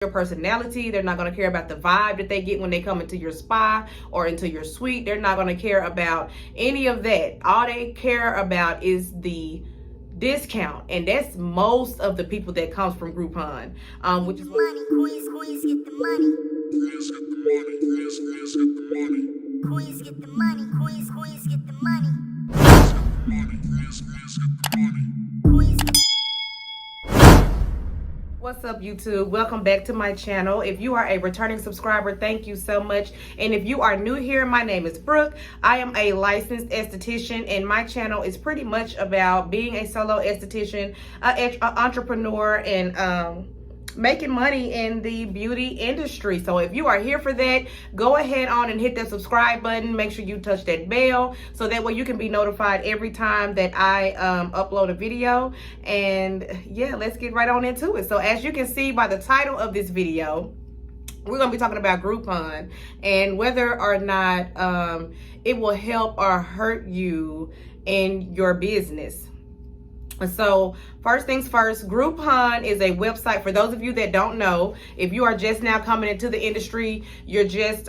your personality. They're not going to care about the vibe that they get when they come into your spa or into your suite. They're not going to care about any of that. All they care about is the discount, and that's most of the people that comes from Groupon, which is money. Queens get the money. Queens get the money. Queens get the money. Queens get the money. Queens get the money. Queens get the money. What's up, YouTube? Welcome back to my channel. If you are a returning subscriber, thank you so much. And if you are new here, my name is Brooke. I am a licensed esthetician, and my channel is pretty much about being a solo esthetician, an entrepreneur, and making money in the beauty industry. So if you are here for that, go ahead on and hit that subscribe button. Make sure you touch that bell so that way you can be notified every time that I upload a video. And yeah, let's get right on into it. So as you can see by the title of this video, we're going to be talking about Groupon and whether or not it will help or hurt you in your business. So first things first, Groupon is a website. For those of you that don't know, if you are just now coming into the industry, you're just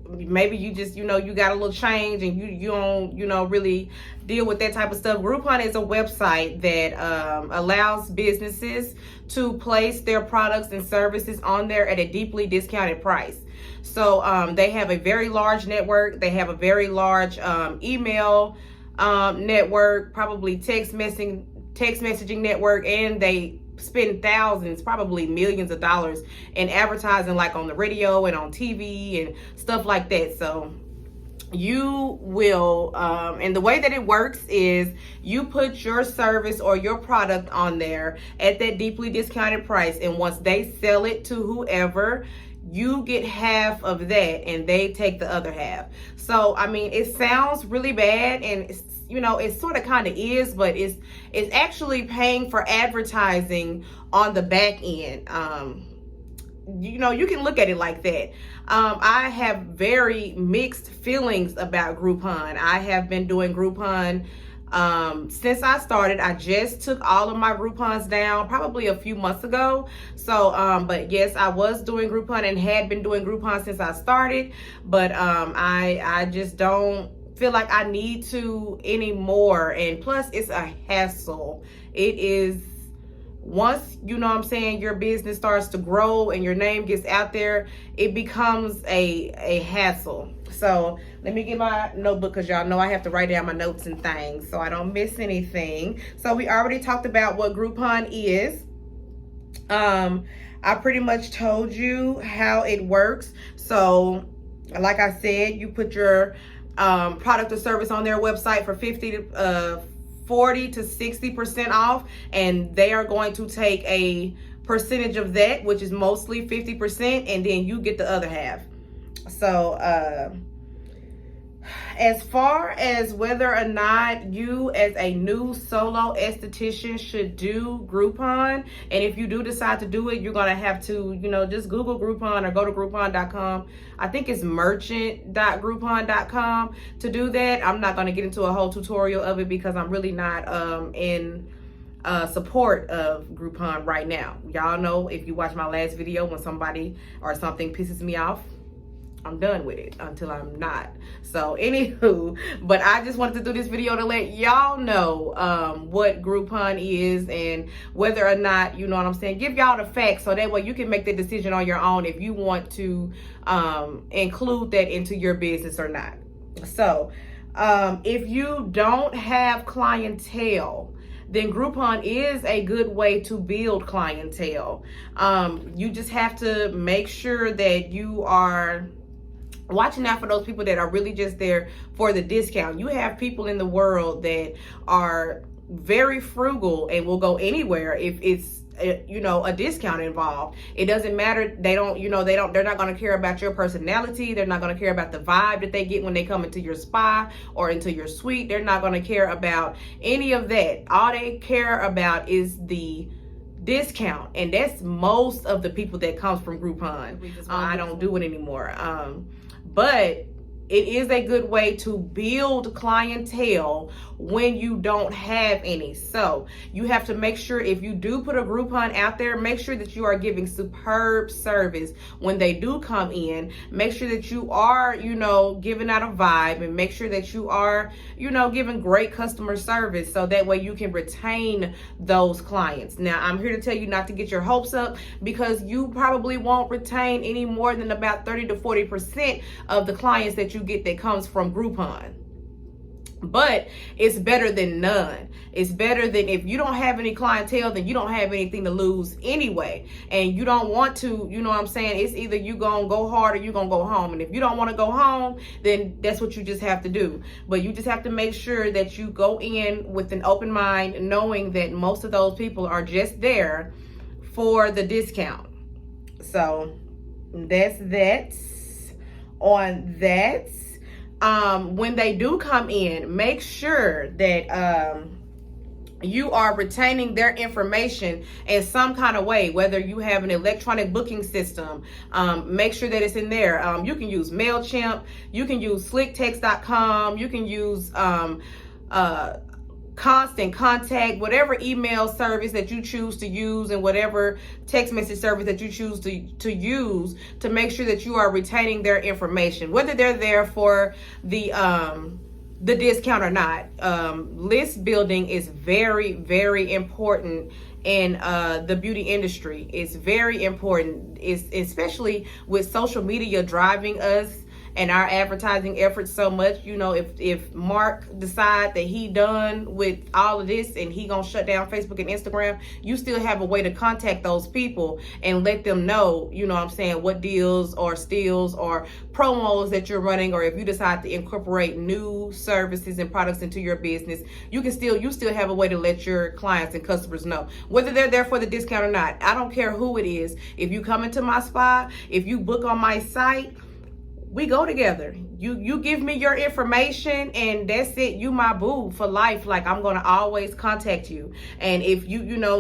maybe you just you got a little change and you don't really deal with that type of stuff. Groupon is a website that allows businesses to place their products and services on there at a deeply discounted price. So they have a very large network. They have a very large email network, probably text messaging network, and they spend thousands, probably millions of dollars in advertising, like on the radio and on TV and stuff like that. So you will and the way that it works is you put your service or your product on there at that deeply discounted price, and once they sell it to whoever, you get half of that and they take the other half. So I mean, it sounds really bad, and it's, it sort of kind of is, but it's actually paying for advertising on the back end. You can look at it like that. I have very mixed feelings about Groupon. I have been doing Groupon since I started. I just took all of my Groupons down probably a few months ago. So but yes, I was doing Groupon and had been doing Groupon since I started, but I just don't feel like I need to anymore. And plus, it's a hassle. It is, once your business starts to grow and your name gets out there, it becomes a hassle. So let me get my notebook, because y'all know I have to write down my notes and things so I don't miss anything. So we already talked about what Groupon is. I pretty much told you how it works. So like I said, you put your product or service on their website for 40 to 60% off, and they are going to take a percentage of that, which is mostly 50%, and then you get the other half. So as far as whether or not you as a new solo esthetician should do Groupon, and if you do decide to do it, you're going to have to, just Google Groupon or go to Groupon.com. I think it's merchant.groupon.com to do that. I'm not going to get into a whole tutorial of it because I'm really not in support of Groupon right now. Y'all know, if you watch my last video, when somebody or something pisses me off, I'm done with it until I'm not. So anywho, but I just wanted to do this video to let y'all know what Groupon is and whether or not, give y'all the facts, so that way you can make the decision on your own if you want to include that into your business or not. So if you don't have clientele, then Groupon is a good way to build clientele. You just have to make sure that you are watching out for those people that are really just there for the discount. You have people in the world that are very frugal and will go anywhere if it's a discount involved. It doesn't matter. They're not going to care about your personality. They're not going to care about the vibe that they get when they come into your spa or into your suite. They're not going to care about any of that. All they care about is the discount, and that's most of the people that comes from Groupon. I don't do it anymore. But it is a good way to build clientele when you don't have any. So you have to make sure, if you do put a Groupon out there, make sure that you are giving superb service when they do come in. Make sure that you are, giving out a vibe, and make sure that you are, giving great customer service, so that way you can retain those clients. Now, I'm here to tell you not to get your hopes up, because you probably won't retain any more than about 30 to 40% of the clients that you get that comes from Groupon. But it's better than none. It's better than, if you don't have any clientele, then you don't have anything to lose anyway. And you don't want to, it's either you gonna go hard or you gonna go home. And if you don't want to go home, then that's what you just have to do. But you just have to make sure that you go in with an open mind, knowing that most of those people are just there for the discount. So that's that on that. When they do come in, make sure that you are retaining their information in some kind of way, whether you have an electronic booking system. Make sure that it's in there. You can use MailChimp, you can use slicktext.com, you can use Constant Contact, whatever email service that you choose to use, and whatever text message service that you choose to use, to make sure that you are retaining their information, whether they're there for the discount or not. List building is very, very important in the beauty industry. It's very important. It's especially with social media driving us and our advertising efforts so much. If Mark decide that he done with all of this and he gonna shut down Facebook and Instagram, you still have a way to contact those people and let them know, what deals or steals or promos that you're running, or if you decide to incorporate new services and products into your business, you still have a way to let your clients and customers know, whether they're there for the discount or not. I don't care who it is. If you come into my spa, if you book on my site, we go together. You give me your information, and that's it. You my boo for life. Like, I'm gonna always contact you. And if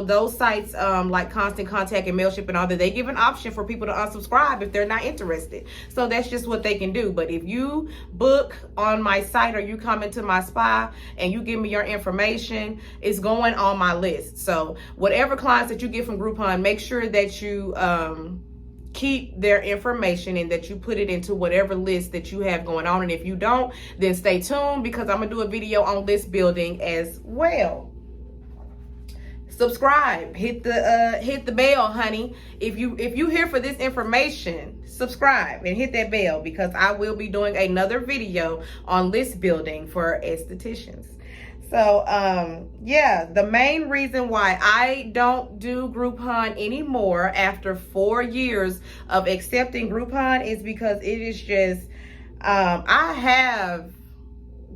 those sites like Constant Contact and MailChimp and all that, they give an option for people to unsubscribe if they're not interested. So that's just what they can do. But if you book on my site, or you come into my spa and you give me your information, it's going on my list. So whatever clients that you get from Groupon, make sure that you keep their information and that you put it into whatever list that you have going on. And if you don't, then stay tuned, because I'm gonna do a video on list building as well. Subscribe, hit the bell, honey. If you here for this information, subscribe and hit that bell, because I will be doing another video on list building for estheticians. So, the main reason why I don't do Groupon anymore after 4 years of accepting Groupon is because it is just, I have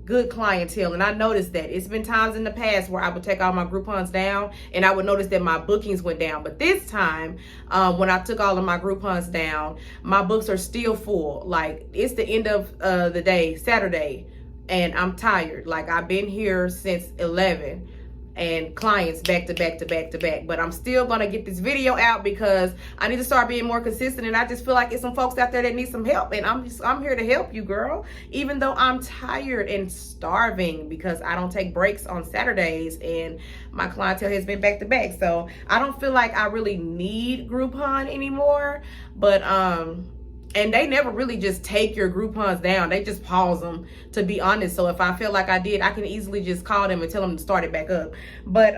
good clientele, and I noticed that. It's been times in the past where I would take all my Groupons down, and I would notice that my bookings went down. But this time, when I took all of my Groupons down, my books are still full. Like, it's the end of the day, Saturday, and I'm tired. Like, I've been here since 11 and clients back to back to back to back. But I'm still gonna get this video out because I need to start being more consistent, and I just feel like it's some folks out there that need some help, and I'm here to help you, girl. Even though I'm tired and starving because I don't take breaks on Saturdays and my clientele has been back to back. So I don't feel like I really need Groupon anymore. But and they never really just take your Groupons down. They just pause them, to be honest. So if I feel like I did, I can easily just call them and tell them to start it back up. But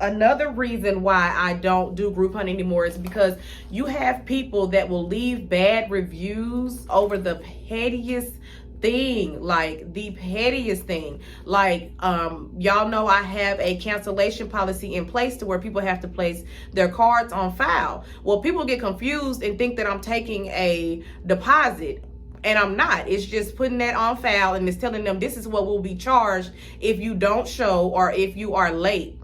another reason why I don't do Groupon anymore is because you have people that will leave bad reviews over the pettiest thing, like the pettiest thing. Like, y'all know I have a cancellation policy in place to where people have to place their cards on file. Well, people get confused and think that I'm taking a deposit, and I'm not. It's just putting that on file, and it's telling them this is what will be charged if you don't show or if you are late.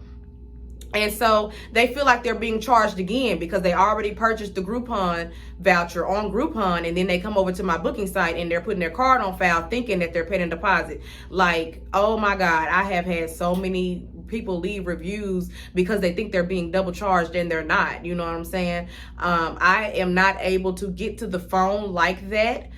And so they feel like they're being charged again because they already purchased the Groupon voucher on Groupon, and then they come over to my booking site and they're putting their card on file thinking that they're paying a deposit. Like, oh my God, I have had so many people leave reviews because they think they're being double charged and they're not. You know what I'm saying? I am not able to get to the phone like that.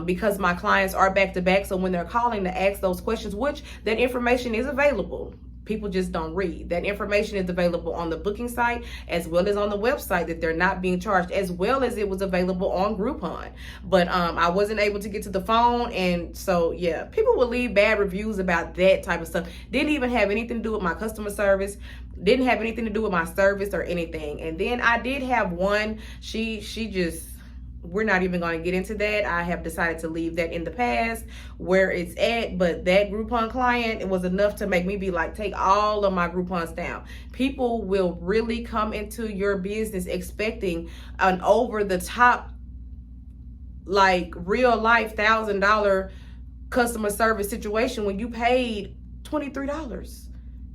because my clients are back to back. So when they're calling to ask those questions, which that information is available, people just don't read. That information is available on the booking site as well as on the website, that they're not being charged, as well as it was available on Groupon. But I wasn't able to get to the phone, and so yeah, people will leave bad reviews about that type of stuff. Didn't even have anything to do with my customer service, didn't have anything to do with my service or anything. And then I did have one, she just, we're not even going to get into that. I have decided to leave that in the past where it's at. But that Groupon client, it was enough to make me be like, take all of my Groupons down. People will really come into your business expecting an over the top, like real life $1,000 customer service situation when you paid $23.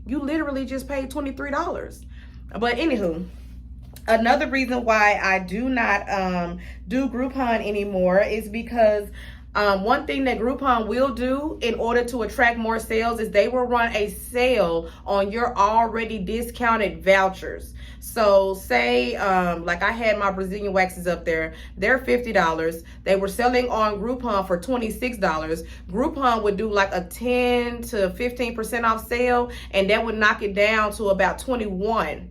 You literally just paid $23. But anywho, another reason why I do not do Groupon anymore is because one thing that Groupon will do in order to attract more sales is they will run a sale on your already discounted vouchers. So say like I had my Brazilian waxes up there, they're $50. They were selling on Groupon for $26. Groupon would do like a 10 to 15% off sale, and that would knock it down to about $21.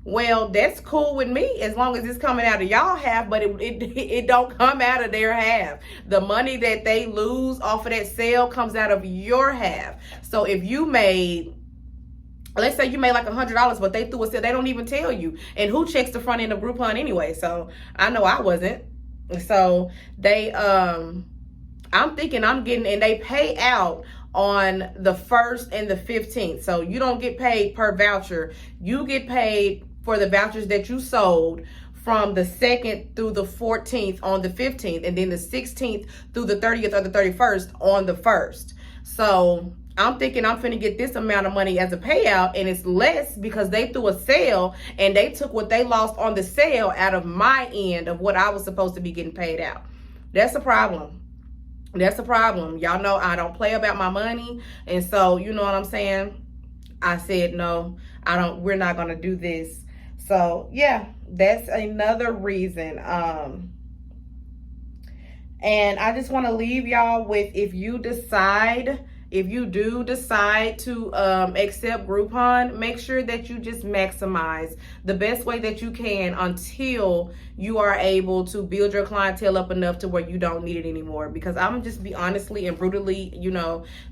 Well, that's cool with me as long as it's coming out of y'all half, but it don't come out of their half. The money that they lose off of that sale comes out of your half. So if you made, let's say you made like $100, but they threw a sale, they don't even tell you. And who checks the front end of Groupon anyway? So I know I wasn't. So they, I'm thinking I'm getting, and they pay out on the 1st and the 15th. So you don't get paid per voucher. You get paid for the vouchers that you sold from the 2nd through the 14th on the 15th, and then the 16th through the 30th or the 31st on the 1st. So I'm thinking I'm finna get this amount of money as a payout, and it's less because they threw a sale and they took what they lost on the sale out of my end of what I was supposed to be getting paid out. That's a problem. That's a problem. Y'all know I don't play about my money. And so, you know what I'm saying? I said, no, we're not going to do this. So yeah, that's another reason. And I just want to leave y'all with, if you do decide to accept Groupon, make sure that you just maximize the best way that you can until you are able to build your clientele up enough to where you don't need it anymore. Because I'm just be honestly and brutally,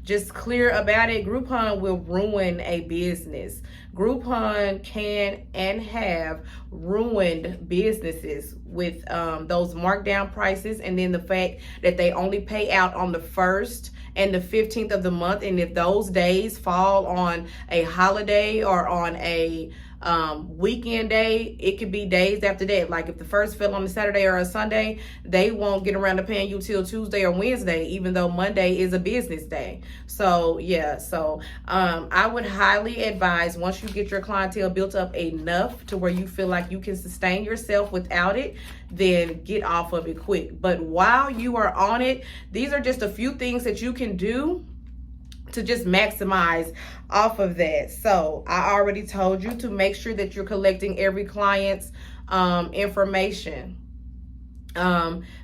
just clear about it. Groupon will ruin a business. Groupon can and have ruined businesses with those markdown prices, and then the fact that they only pay out on the 1st and the 15th of the month. And if those days fall on a holiday or on a weekend day, it could be days after that. Like if the 1st fell on a Saturday or a Sunday, they won't get around to paying you till Tuesday or Wednesday, even though Monday is a business day. So yeah, I would highly advise, once you get your clientele built up enough to where you feel like you can sustain yourself without it, then get off of it quick. But while you are on it, these are just a few things that you can do to just maximize off of that. So I already told you to make sure that you're collecting every client's information.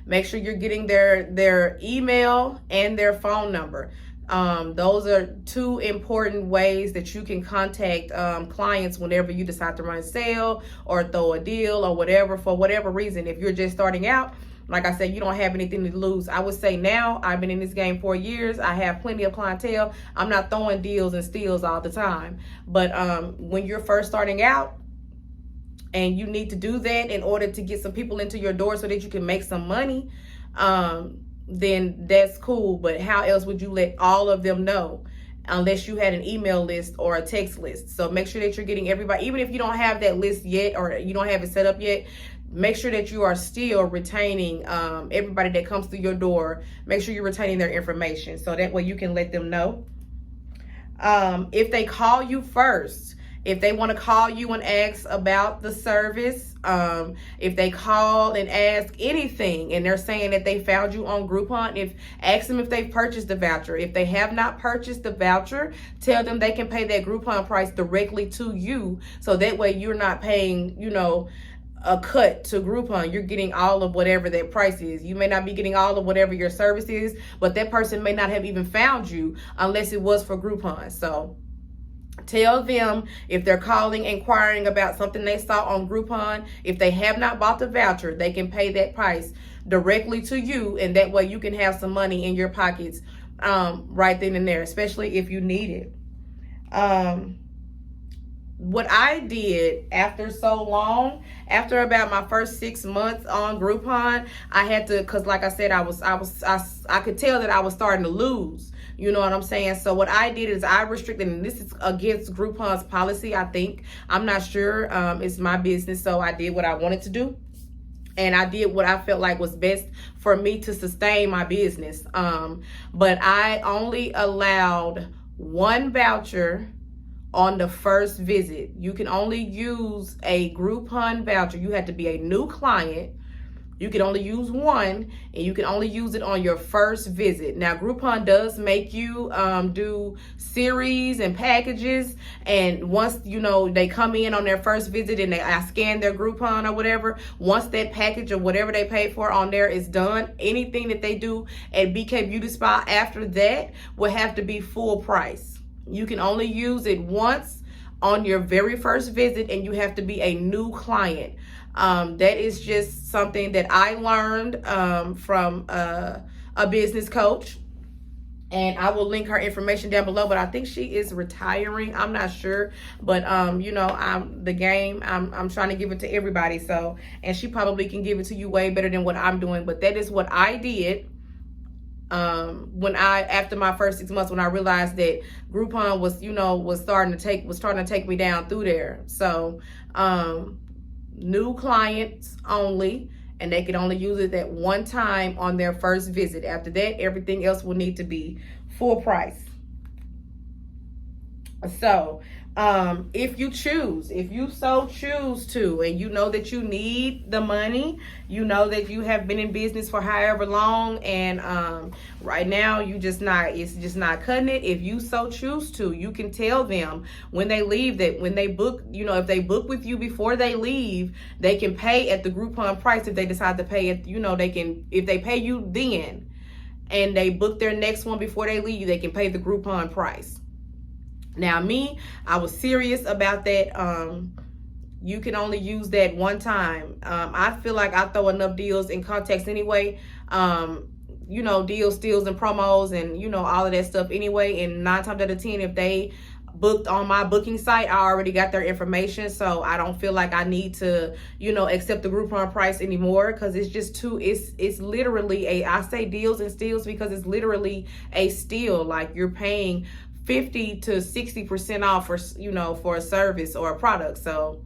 Make sure you're getting their email and their phone number. Those are two important ways that you can contact clients whenever you decide to run a sale or throw a deal or whatever, for whatever reason. If you're just starting out, like I said, you don't have anything to lose. I would say now, I've been in this game 4 years. I have plenty of clientele. I'm not throwing deals and steals all the time. But when you're first starting out and you need to do that in order to get some people into your door so that you can make some money, then that's cool. But how else would you let all of them know unless you had an email list or a text list? So make sure that you're getting everybody, even if you don't have that list yet or you don't have it set up yet. Make sure that you are still retaining everybody that comes through your door. Make sure you're retaining their information so that way you can let them know. If they call you first, if they want to call you and ask about the service, if they call and ask anything and they're saying that they found you on Groupon, ask them if they've purchased the voucher. If they have not purchased the voucher, tell them they can pay that Groupon price directly to you, so that way you're not paying, a cut to Groupon. You're getting all of whatever that price is. You may not be getting all of whatever your service is, but that person may not have even found you unless it was for Groupon. So tell them, if they're calling, inquiring about something they saw on Groupon, if they have not bought the voucher, they can pay that price directly to you, and that way you can have some money in your pockets right then and there, especially if you need it. What I did after so long, after about my first 6 months on Groupon, I had to, cause like I said, I could tell that I was starting to lose. You know what I'm saying? So what I did is I restricted, and this is against Groupon's policy, I think. I'm not sure. It's my business, so I did what I wanted to do. And I did what I felt like was best for me to sustain my business. But I only allowed one voucher on the first visit. You can only use a Groupon voucher. You have to be a new client. You can only use one, and you can only use it on your first visit. Now, Groupon does make you do series and packages, and once, you know, they come in on their first visit and I scan their Groupon or whatever, once that package or whatever they paid for on there is done, anything that they do at BK Beauty Spa after that will have to be full price. You can only use it once on your very first visit, and you have to be a new client. That is just something that I learned from a business coach, and I will link her information down below, but I think she is retiring. I'm not sure, but you know, I'm trying to give it to everybody, so, and she probably can give it to you way better than what I'm doing. But that is what I did after my first 6 months, when I realized that Groupon was, you know, was starting to take me down through there. So new clients only, and they can only use it at one time on their first visit. After that, everything else will need to be full price. So if you so choose to, and you know that you need the money, you know that you have been in business for however long, and right now it's just not cutting it. If you so choose to, you can tell them when they leave that when they book, you know, if they book with you before they leave, they can pay at the Groupon price. If they decide to pay it, you know, they can, if they pay you then and they book their next one before they leave, they can pay the Groupon price. Now me, I was serious about that. You can only use that one time. I feel like I throw enough deals in context anyway. You know, deals, steals, and promos, and, you know, all of that stuff anyway. And 9 times out of 10, if they booked on my booking site, I already got their information, so I don't feel like I need to, you know, accept the Groupon price anymore, because it's just too, it's literally I say deals and steals because it's literally a steal. Like, you're paying 50 to 60% off for, you know, for a service or a product. So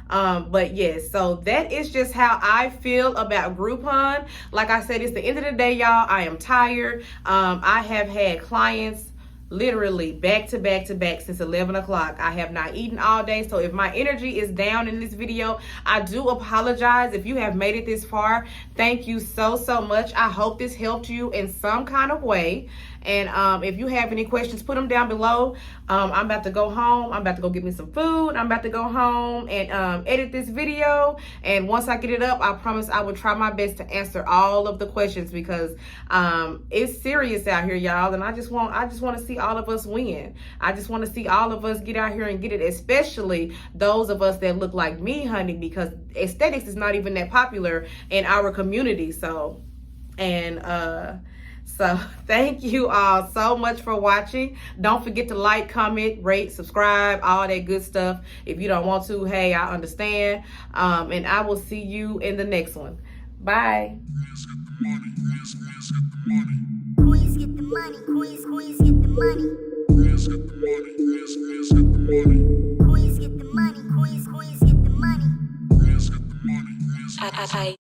but yes, so that is just how I feel about Groupon. Like I said, it's the end of the day, y'all. I am tired. I have had clients literally back to back to back since 11 o'clock. I have not eaten all day, so if my energy is down in this video, I do apologize. If you have made it this far, thank you so much. I hope this helped you in some kind of way. And if you have any questions, put them down below. I'm about to go home. I'm about to go get me some food. I'm about to go home and edit this video. And once I get it up, I promise I will try my best to answer all of the questions, because it's serious out here, y'all. And I just want to see all of us win. I just want to see all of us get out here and get it, especially those of us that look like me, honey, because aesthetics is not even that popular in our community. So, and so thank you all so much for watching. Don't forget to like, comment, rate, subscribe, all that good stuff. If you don't want to, hey, I understand. And I will see you in the next one. Bye. Queens get the money. Queens get the money. Queens get the money. Queens get the money. Queens get the money. Queens get the money. Queens get the money.